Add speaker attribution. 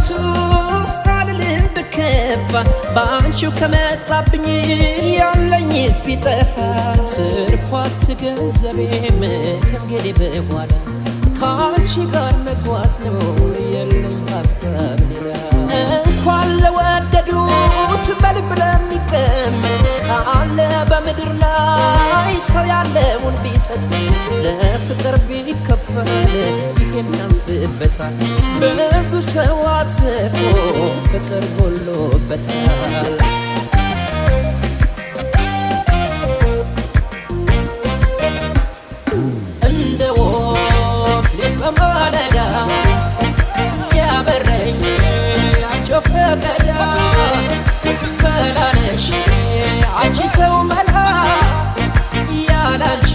Speaker 1: በመግባቱ አልልም ብከፋ ባንቺው ከመጣብኝ ያለኝስ ቢጠፋ ትርፏት ገንዘቤም ከእንግዲህ በኋላ ካንቺ ጋር መጓዝ ነው የለኝ ሀሳብ ሌላ እንኳን ለወደዱት በልብ ለሚቀመጥ ካለ በምድር ላይ ሰው ያለውን ቢሰጥ ለፍቅር ቢከፈል ይሄን ያንስበታል ብዙ ሰው አትርፎ ፍቅር ጎሎበታል እንደ ወፍ ሌት በማለዳ ያበረኝ ያንቺው ፈቀዳ መላነሽ አንቺ ሰው መላ ያላንቺ